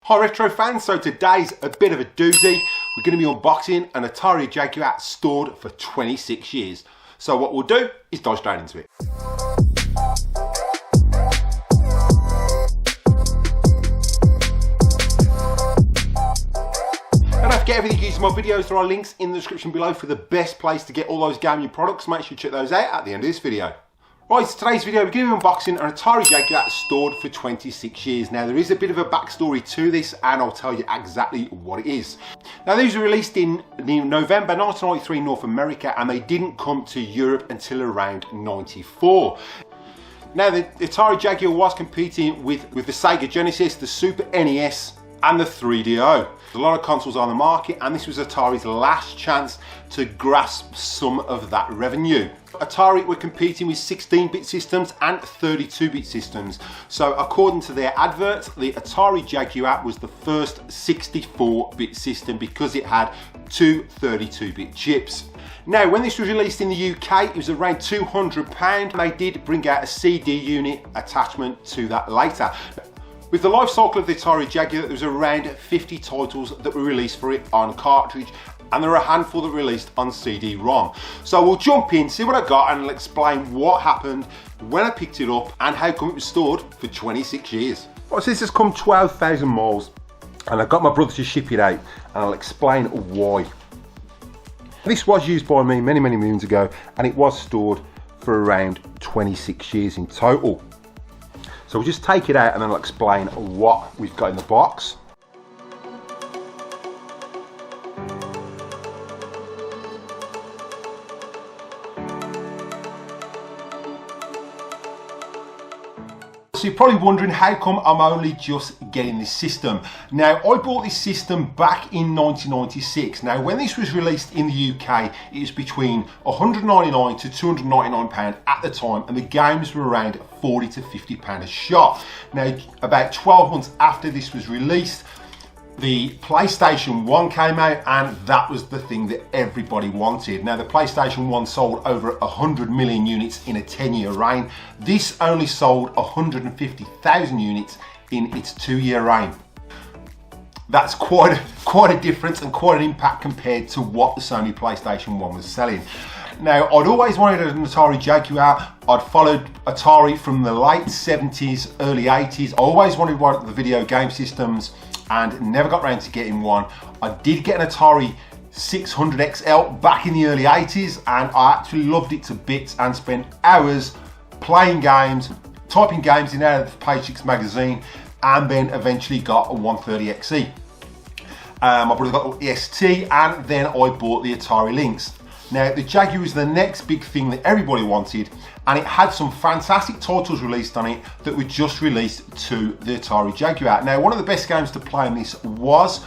Hi retro fans, so today's a bit of a doozy. We're going to be unboxing an Atari Jaguar stored for 26 years. So what we'll do is dive straight into it. And don't forget, everything using my videos, there are links in the description below for the best place to get all those gaming products. Make sure you check those out at the end of this video. Right, so today's video we're going to be unboxing an Atari Jaguar stored for 26 years. Now there is a bit of a backstory to this and I'll tell you exactly what it is. Now these were released in November 1993 in North America and they didn't come to Europe until around 94. Now the Atari Jaguar was competing with the Sega Genesis, the Super NES and the 3DO. There's a lot of consoles on the market and this was Atari's last chance to grasp some of that revenue. Atari were competing with 16-bit systems and 32-bit systems. So according to their adverts, the Atari Jaguar was the first 64-bit system because it had two 32-bit chips. Now when this was released in the UK, it was around £200. They did bring out a CD unit attachment to that later. With the life cycle of the Atari Jaguar, there was around 50 titles that were released for it on cartridge, and there are a handful that were released on CD-ROM. So we'll jump in, see what I got, and I'll explain what happened when I picked it up and how come it was stored for 26 years. Right, so this has come 12,000 miles, and I got my brother to ship it out, and I'll explain why. This was used by me many moons ago, and it was stored for around 26 years in total. So we'll just take it out and then I'll explain what we've got in the box. So you're probably wondering how come I'm only just getting this system. Now I bought this system back in 1996. Now when this was released in the UK, it was between £199 to £299 at the time, and the games were around £40 to £50 a shot. Now about 12 months after this was released, the PlayStation 1 came out and that was the thing that everybody wanted. Now the PlayStation 1 sold over 100 million units in a 10-year reign. This only sold 150,000 units in its 2-year reign. That's quite a difference and quite an impact compared to what the Sony PlayStation 1 was selling. Now, I'd always wanted an Atari Jaguar. I'd followed Atari from the late 70s, early 80s. I always wanted one of the video game systems and never got around to getting one. I did get an Atari 600 XL back in the early 80s and I actually loved it to bits and spent hours playing games, typing games in out of Page 6 magazine, and then eventually got a 130XE. My brother got the ST and then I bought the Atari Lynx. Now the Jaguar was the next big thing that everybody wanted, and it had some fantastic titles released on it that were just released to the Atari Jaguar. Now one of the best games to play on this was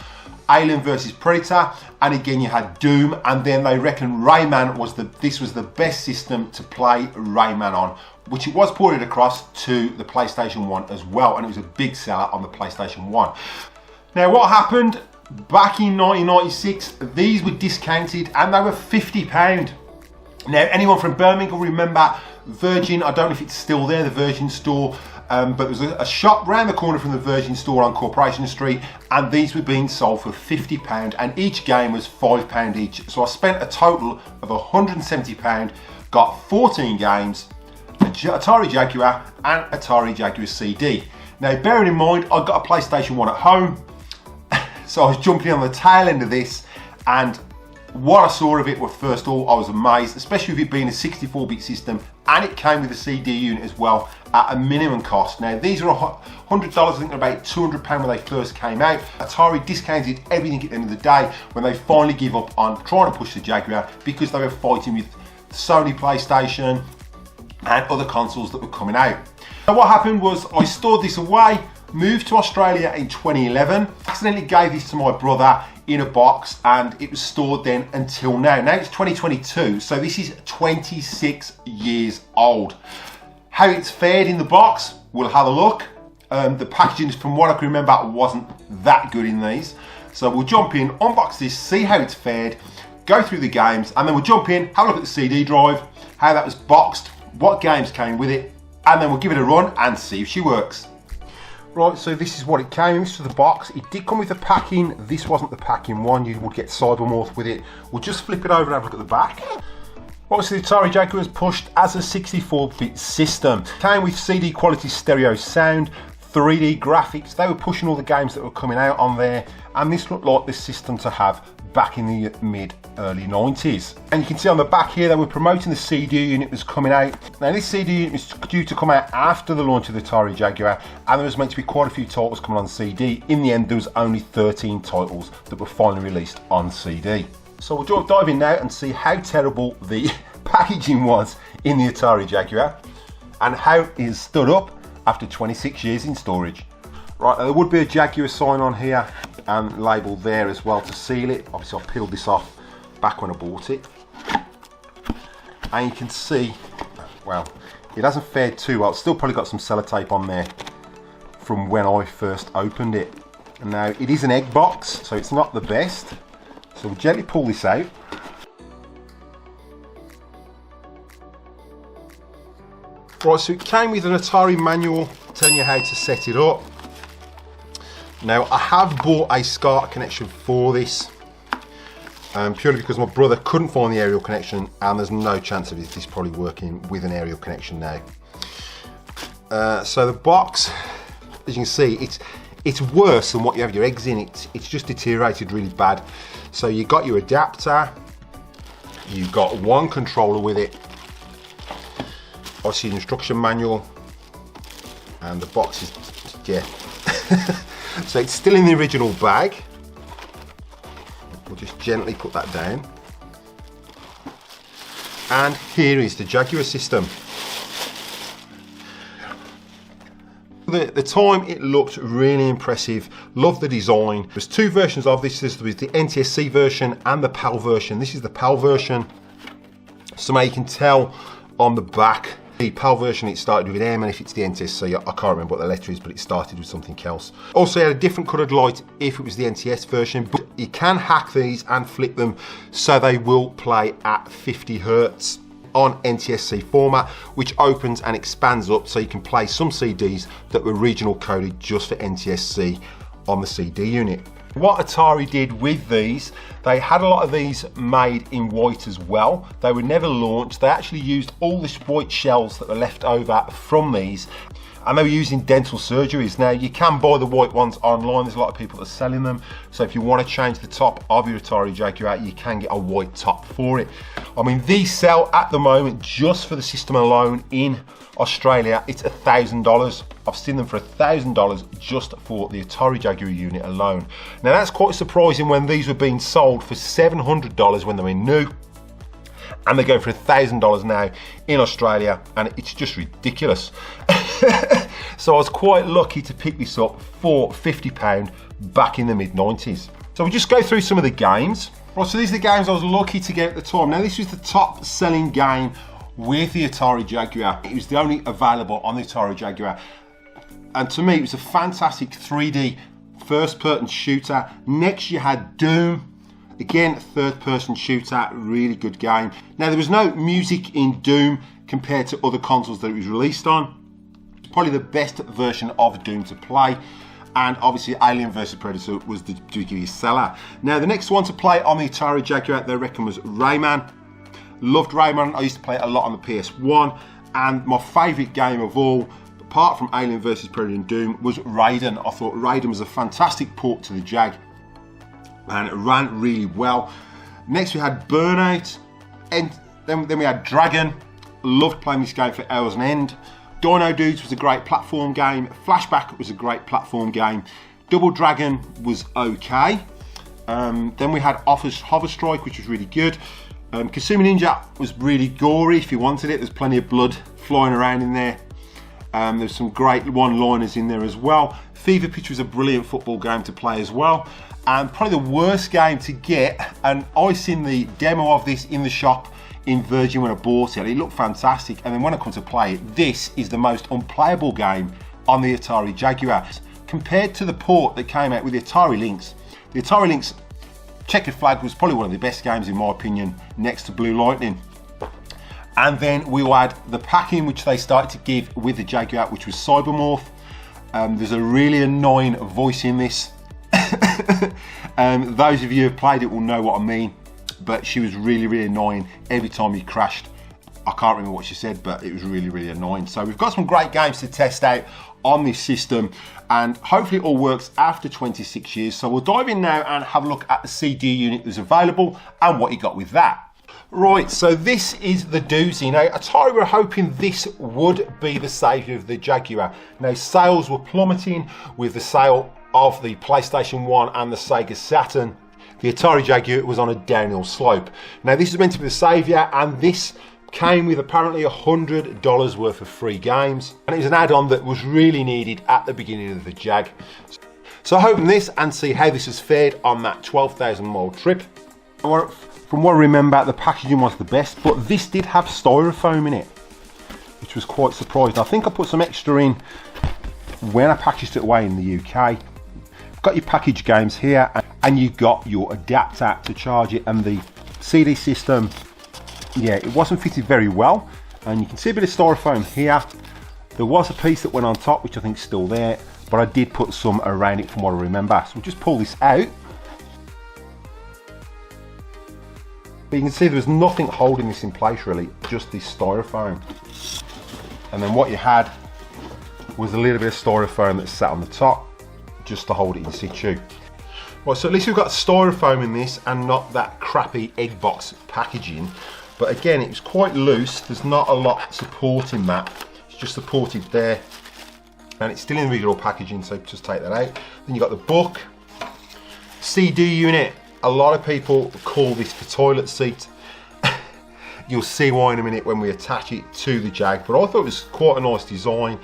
Alien vs Predator, and again you had Doom, and then they reckon Rayman was this was the best system to play Rayman on, which it was ported across to the PlayStation 1 as well, and it was a big seller on the PlayStation 1. Now what happened? Back in 1996, these were discounted and they were £50. Now, anyone from Birmingham will remember Virgin. I don't know if it's still there, the Virgin store, but there was a shop round the corner from the Virgin store on Corporation Street, and these were being sold for £50, and each game was £5 each. So I spent a total of £170, got 14 games, Atari Jaguar and Atari Jaguar CD. Now, bearing in mind, I got a PlayStation 1 at home. So I was jumping on the tail end of this, and what I saw of it was, first of all, I was amazed, especially with it being a 64-bit system, and it came with a CD unit as well at a minimum cost. Now these are $100, I think they're about £200 when they first came out. Atari discounted everything at the end of the day when they finally gave up on trying to push the Jaguar because they were fighting with Sony PlayStation and other consoles that were coming out. So what happened was I stored this away, moved to Australia in 2011, accidentally gave this to my brother in a box, and it was stored then until now. Now it's 2022, so this is 26 years old. How it's fared in the box, we'll have a look. The packaging, from what I can remember, wasn't that good in these. So we'll jump in, unbox this, see how it's fared, go through the games, and then we'll jump in, have a look at the CD drive, how that was boxed, what games came with it, and then we'll give it a run and see if she works. Right, so this is what it came in. This was the box. It did come with the packing. This wasn't the packing one. You would get Cybermorph with it. We'll just flip it over and have a look at the back. Obviously, the Atari Jaguar was pushed as a 64-bit system. Came with CD quality stereo sound, 3D graphics. They were pushing all the games that were coming out on there, and this looked like the system to have back in the early 90s. And you can see on the back here they were promoting the CD unit was coming out. Now this CD unit was due to come out after the launch of the Atari Jaguar, and there was meant to be quite a few titles coming on CD. In the end, there was only 13 titles that were finally released on CD. So we'll dive in now and see how terrible the packaging was in the Atari Jaguar and how it is stood up after 26 years in storage. Right, there would be a Jaguar sign on here and label there as well to seal it. Obviously I peeled this off back when I bought it. And you can see, well, it hasn't fared too well. It's still probably got some sellotape on there from when I first opened it. And now it is an egg box, so it's not the best. So we'll gently pull this out. Right, so it came with an Atari manual telling you how to set it up. Now I have bought a SCART connection for this, purely because my brother couldn't find the aerial connection, and there's no chance of this probably working with an aerial connection now. So the box, as you can see, it's worse than what you have your eggs in. It's just deteriorated really bad. So you got your adapter, you've got one controller with it, obviously the instruction manual, and the box is, yeah. So it's still in the original bag. We'll just gently put that down. And here is the Jaguar system. At the time it looked really impressive. Loved the design. There's two versions of this. There's the NTSC version and the PAL version. This is the PAL version. So now you can tell on the back, the PAL version, it started with an M, and if it's the NTSC, I can't remember what the letter is, but it started with something else. Also, it had a different coloured light if it was the NTS version, but you can hack these and flip them so they will play at 50 Hertz on NTSC format, which opens and expands up so you can play some CDs that were regional coded just for NTSC on the CD unit. What Atari did with these, they had a lot of these made in white as well. They were never launched. They actually used all the white shells that were left over from these, and they were using dental surgeries. Now you can buy the white ones online. There's a lot of people that are selling them. So if you want to change the top of your Atari Jaguar, you can get a white top for it. I mean, these sell at the moment just for the system alone in Australia. It's $1,000. I've seen them for $1,000 just for the Atari Jaguar unit alone. Now that's quite surprising when these were being sold for $700 when they were new, and they go for $1,000 now in Australia, and it's just ridiculous. So I was quite lucky to pick this up for £50 back in the mid-90s. So we'll just go through some of the games. Right, so these are the games I was lucky to get at the time. Now this was the top selling game with the Atari Jaguar. It was the only available on the Atari Jaguar, and to me it was a fantastic 3D first person shooter. Next you had Doom, again third person shooter, really good game. Now there was no music in Doom compared to other consoles that it was released on. It's probably the best version of Doom to play, and obviously Alien vs Predator was the biggest seller. Now the next one to play on the Atari Jaguar, they reckon, was Rayman. Loved Rayman. I used to play it a lot on the PS1, and my favourite game of all, apart from Alien vs Predator and Doom, was Raiden. I thought Raiden was a fantastic port to the Jag, and it ran really well. Next we had Burnout, and then we had Dragon. Loved playing this game for hours on end. Dino Dudes was a great platform game. Flashback was a great platform game. Double Dragon was okay. Then we had Hover Strike, which was really good. Kasumi Ninja was really gory if you wanted it. There's plenty of blood flying around in there. There's some great one-liners in there as well. Fever Pitch was a brilliant football game to play as well. And probably the worst game to get, and I seen the demo of this in the shop in Virgin when I bought it. It looked fantastic, and then when I come to play it, this is the most unplayable game on the Atari Jaguar. Compared to the port that came out with the Atari Lynx Checkered Flag was probably one of the best games in my opinion, next to Blue Lightning. And then we had the packing which they started to give with the Jaguar, which was Cybermorph. There's a really annoying voice in this. Those of you who have played it will know what I mean, but she was really annoying every time you crashed. I can't remember what she said, but it was really annoying. So we've got some great games to test out on this system, and hopefully it all works after 26 years. So we'll dive in now and have a look at the CD unit that's available and what you got with that. Right, so this is the doozy. Now, Atari were hoping this would be the saviour of the Jaguar. Now, sales were plummeting with the sale of the PlayStation 1 and the Sega Saturn. The Atari Jaguar was on a downhill slope. Now, this is meant to be the saviour, and this came with apparently $100 worth of free games. And it was an add-on that was really needed at the beginning of the Jag. So I open this and see how this has fared on that 12,000 mile trip. From what I remember, the packaging was the best, but this did have styrofoam in it, which was quite surprising. I think I put some extra in when I packaged it away in the UK. You've got your packaged games here, and you've got your adapter to charge it, and the CD system, yeah, it wasn't fitted very well. And you can see a bit of styrofoam here. There was a piece that went on top, which I think is still there, but I did put some around it from what I remember. So we'll just pull this out. But you can see there was nothing holding this in place really, just this styrofoam. And then what you had was a little bit of styrofoam that sat on the top, just to hold it in situ. Right, so at least we've got styrofoam in this and not that crappy egg box packaging. But again, it was quite loose. There's not a lot supporting that. It's just supported there. And it's still in the regular packaging, so just take that out. Then you've got the book, CD unit. A lot of people call this the toilet seat. You'll see why in a minute when we attach it to the Jag, but I thought it was quite a nice design.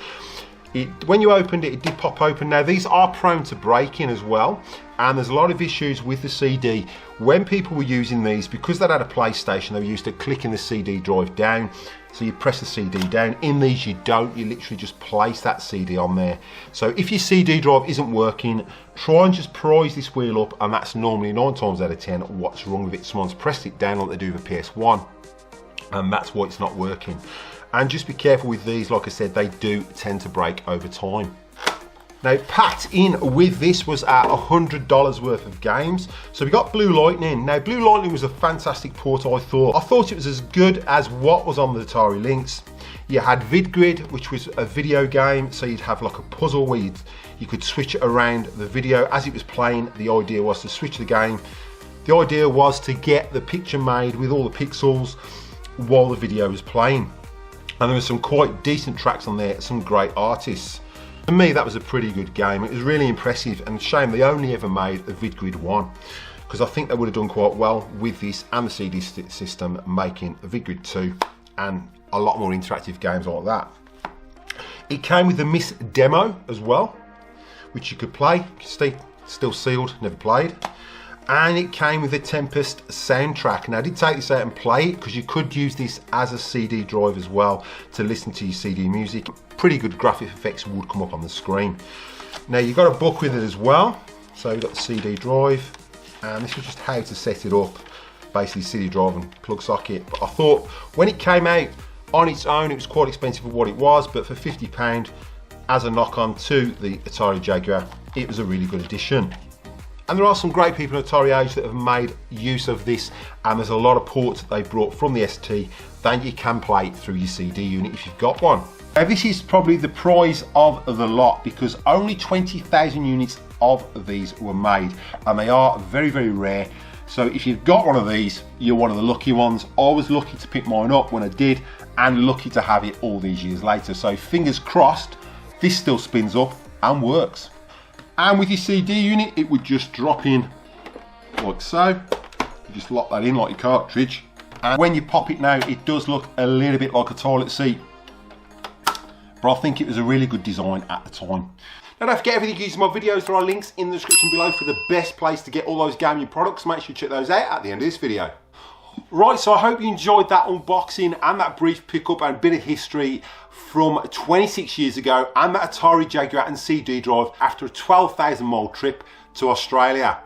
When you opened it, it did pop open. Now these are prone to breaking as well, and there's a lot of issues with the CD. When people were using these, because they had a PlayStation, they were used to clicking the CD drive down. So you press the CD down. In these you don't, you literally just place that CD on there. So if your CD drive isn't working, try and just prise this wheel up, and that's normally 9 times out of 10 what's wrong with it. Someone's pressed it down like they do with a PS1, and that's why it's not working. And just be careful with these, like I said, they do tend to break over time. Now, packed in with this was at $100 worth of games. So we got Blue Lightning. Now, Blue Lightning was a fantastic port, I thought. I thought it was as good as what was on the Atari Lynx. You had VidGrid, which was a video game. So you'd have like a puzzle where you could switch it around the video as it was playing. The idea was to switch the game. The idea was to get the picture made with all the pixels while the video was playing. And there were some quite decent tracks on there, some great artists. For me, that was a pretty good game. It was really impressive, and shame they only ever made a VidGrid 1, because I think they would have done quite well with this and the CD system, making a VidGrid 2 and a lot more interactive games like that. It came with the Miss demo as well, which you could play, still sealed, never played. And it came with the Tempest soundtrack. Now I did take this out and play it, because you could use this as a CD drive as well to listen to your CD music. Pretty good graphic effects would come up on the screen. Now you've got a book with it as well. So you've got the CD drive, and this is just how to set it up. Basically CD drive and plug socket. But I thought when it came out on its own, it was quite expensive for what it was, but for £50 as a knock-on to the Atari Jaguar, it was a really good addition. And there are some great people at Atari Age that have made use of this, and there's a lot of ports that they brought from the ST that you can play through your CD unit if you've got one. Now this is probably the prize of the lot, because only 20,000 units of these were made, and they are very rare. So if you've got one of these, you're one of the lucky ones. I was lucky to pick mine up when I did, and lucky to have it all these years later. So fingers crossed, this still spins up and works. And with your CD unit, it would just drop in like so. You just lock that in like your cartridge. And when you pop it now, it does look a little bit like a toilet seat. But I think it was a really good design at the time. Now don't forget, everything using my videos, there are links in the description below for the best place to get all those gaming products. Make sure you check those out at the end of this video. Right, so I hope you enjoyed that unboxing and that brief pickup and bit of history from 26 years ago, and that Atari Jaguar and CD drive after a 12,000 mile trip to Australia.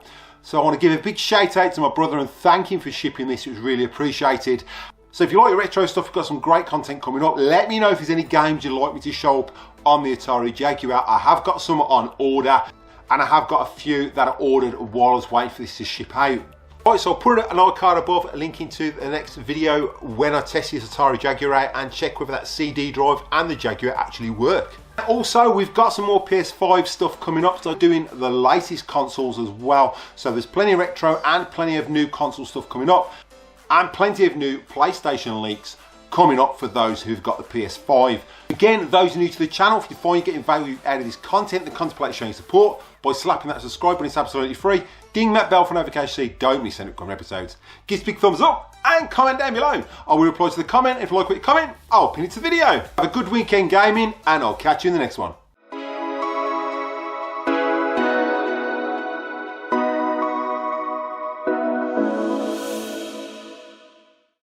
So I want to give a big shout out to my brother and thank him for shipping this. It was really appreciated. So if you like your retro stuff, we've got some great content coming up. Let me know if there's any games you'd like me to show up on the Atari Jaguar. I have got some on order, and I have got a few that are ordered while I was waiting for this to ship out. Right, so I'll put an iCard above, linking to the next video when I test this Atari Jaguar out and check whether that CD drive and the Jaguar actually work. Also, we've got some more PS5 stuff coming up, so doing the latest consoles as well. So there's plenty of retro and plenty of new console stuff coming up, and plenty of new PlayStation leaks coming up for those who've got the PS5. Again, those new to the channel, if you find you're getting value out of this content, then contemplate showing support by slapping that subscribe button. It's absolutely free. Ding that bell for notifications so you don't miss any upcoming episodes. Give us a big thumbs up and comment down below. I will reply to the comment. If you like what you comment, I'll pin it to the video. Have a good weekend gaming, and I'll catch you in the next one.